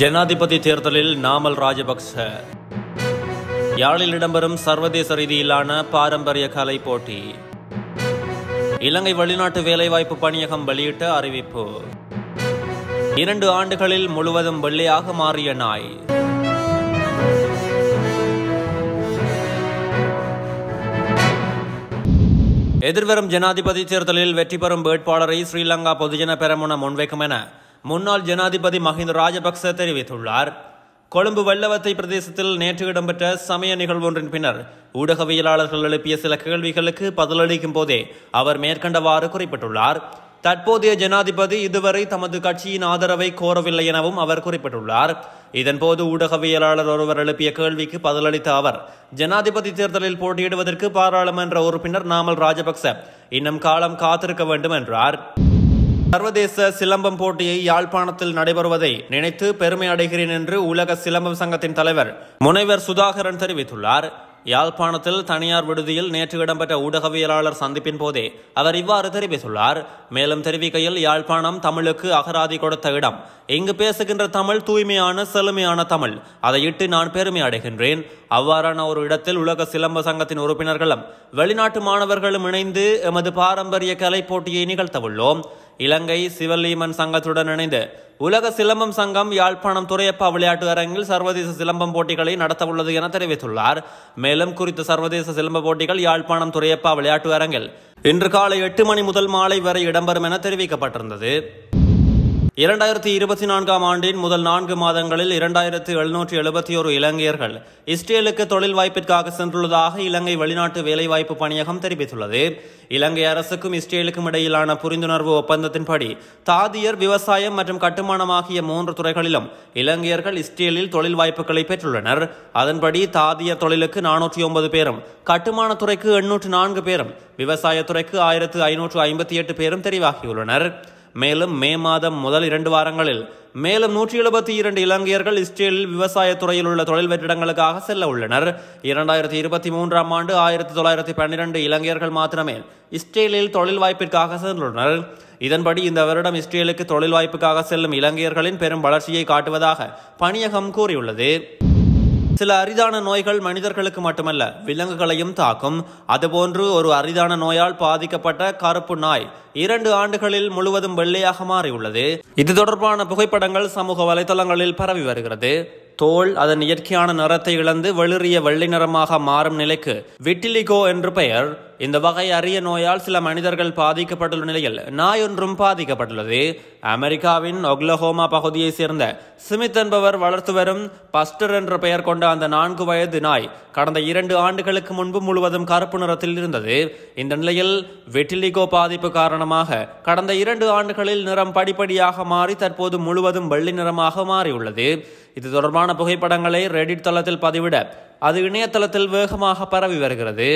ஜனாதிபதி தேர்தலில் நாமல் ராஜபக்ச. யாழில் இடம்பெறும் சர்வதேச ரீதியிலான பாரம்பரிய கலை போட்டி. இலங்கை வெளிநாட்டு வேலைவாய்ப்பு பணியகம் வெளியிட்ட அறிவிப்பு. 2 ஆண்டுகளில் முழுவதும் வெள்ளையாக மாறிய நாய். எதிர்வரும் ஜனாதிபதி தேர்தலில் வெற்றி பெறும் வேட்பாளரை ஸ்ரீலங்கா பொதுஜன பெரமுன முன்வைக்கும் என முன்னாள் ஜனாதிபதி மஹிந்த ராஜபக்ச தெரிவித்துள்ளார். கொழும்பு வெள்ளவத்தை பிரதேசத்தில் நேற்று இடம்பெற்ற சமய நிகழ்வொன்றின் பின்னர் ஊடகவியலாளர்கள் எழுப்பிய சில கேள்விகளுக்கு பதிலளிக்கும் போதே அவர் மேற்கண்டவாறு குறிப்பிட்டுள்ளார். தற்போதைய ஜனாதிபதி இதுவரை தமது கட்சியின் ஆதரவை கோரவில்லை எனவும் அவர் குறிப்பிட்டுள்ளார். இதன்போது ஊடகவியலாளர் ஒருவர் எழுப்பிய கேள்விக்கு பதிலளித்த அவர், ஜனாதிபதி தேர்தலில் போட்டியிடுவதற்கு பாராளுமன்ற உறுப்பினர் நாமல் ராஜபக்ச இன்னும் காலம் காத்திருக்க வேண்டும் என்றார். சர்வதேச சிலம்பம் போட்டியை யாழ்ப்பாணத்தில் நடைபெறுவதை நினைத்து பெருமை அடைகிறேன் என்று உலக சிலம்பம் சங்கத்தின் தலைவர் முனைவர் சுதாகரன் தெரிவித்துள்ளார். யாழ்ப்பாணத்தில் தனியார் விடுதியில் நேற்று இடம்பெற்ற ஊடகவியலாளர் சந்திப்பின் போதே அவர் இவ்வாறு தெரிவித்துள்ளார். மேலும் தெரிவிக்கையில், யாழ்ப்பாணம் தமிழுக்கு அகராதி கொடுத்த இடம். இங்கு பேசுகின்ற தமிழ் தூய்மையான செழுமையான தமிழ். அதையிட்டு நான் பெருமை அடைகின்றேன். அவ்வாறான ஒரு இடத்தில் உலக சிலம்ப சங்கத்தின் உறுப்பினர்களும் வெளிநாட்டு மாணவர்களும் இணைந்து எமது பாரம்பரிய கலை போட்டியை நிகழ்த்தவுள்ளோம். இலங்கை சிவலீமன் சங்கத்துடன் இணைந்து உலக சிலம்பம் சங்கம் யாழ்ப்பாணம் துரையப்பா விளையாட்டு அரங்கில் சர்வதேச சிலம்பம் போட்டிகளை நடத்தவுள்ளது என தெரிவித்துள்ளார். மேலும் குறித்த சர்வதேச சிலம்ப போட்டிகள் யாழ்ப்பாணம் துரையப்பா விளையாட்டு அரங்கில் இன்று காலை 8 மணி முதல் மாலை வரை இடம்பெறும் என தெரிவிக்கப்பட்டிருந்தது. 2024ஆம் ஆண்டின் முதல் 4 மாதங்களில் 2771 இலங்கையர்கள் இஸ்ரேலுக்கு தொழில் வாய்ப்பிற்காக சென்றுள்ளதாக இலங்கை வெளிநாட்டு வேலைவாய்ப்பு பணியகம் தெரிவித்துள்ளது. இலங்கை அரசுக்கும் இஸ்ரேலுக்கும் இடையிலான புரிந்துணர்வு ஒப்பந்தத்தின்படி தாதியர், விவசாயம் மற்றும் கட்டுமானம் ஆகிய 3 துறைகளிலும் இலங்கையர்கள் இஸ்ரேலில் தொழில் வாய்ப்புகளை பெற்றுள்ளனர். அதன்படி தாதியர் தொழிலுக்கு 409 பேரும், கட்டுமான துறைக்கு 804 பேரும், விவசாயத்துறைக்கு 1558 பேரும் தெரிவாகியுள்ளனர். மேலும் மே மாதம் முதல் 2 வாரங்களில் மேலும் 172 இலங்கையர்கள் இஸ்ரேலில் விவசாயத்துறையில் உள்ள தொழில் வெற்றிடங்களுக்காக செல்ல உள்ளனர். 2023ஆம் ஆண்டு 1912 இலங்கையர்கள் மாத்திரமே இஸ்ரேலில் தொழில் வாய்ப்பிற்காக சென்றுள்ளனர். இதன்படி இந்த வருடம் இஸ்ரேலுக்கு தொழில் வாய்ப்புக்காக செல்லும் இலங்கையர்களின் பெரும் வளர்ச்சியை காட்டுவதாக பணியகம் கூறியுள்ளது. சில அரிதான நோய்கள் மனிதர்களுக்கு மட்டுமல்ல விலங்குகளையும் தாக்கும். அதுபோன்று ஒரு அரிதான நோயால் பாதிக்கப்பட்ட கருப்பு நாய் 2 ஆண்டுகளில் முழுவதும் வெள்ளையாக மாறியுள்ளது. இது தொடர்பான புகைப்படங்கள் சமூக வலைதளங்களில் பரவி வருகிறது. தோல் அதன் இயற்கையான நிறத்தை இழந்து வெளிரிய வெள்ளை நிறமாக மாறும் நிலைக்கு விட்டிலிகோ என்று பெயர். இந்த வகை அரிய நோயால் சில மனிதர்கள் பாதிக்கப்பட்டுள்ள நிலையில் நாய் ஒன்றும் பாதிக்கப்பட்டுள்ளது. அமெரிக்காவின் ஒக்லஹோமா பகுதியை சேர்ந்த ஸ்மித் என்பவர் வளர்த்து வரும் பஸ்டர் என்ற பெயர் கொண்ட அந்த 4 வயது நாய் கடந்த 2 ஆண்டுகளுக்கு முன்பு முழுவதும் கருப்பு நிறத்தில் இருந்தது. இந்த நிலையில் விட்டிலிகோ பாதிப்பு காரணமாக கடந்த 2 ஆண்டுகளில் நிறம் படிப்படியாக மாறி தற்போது முழுவதும் வெள்ளை நிறமாக மாறியுள்ளது. இது தொடர்பான புகைப்படங்களை ரெடிட் தளத்தில் பதிவிட அது இணையதளத்தில் வேகமாக பரவி வருகிறது.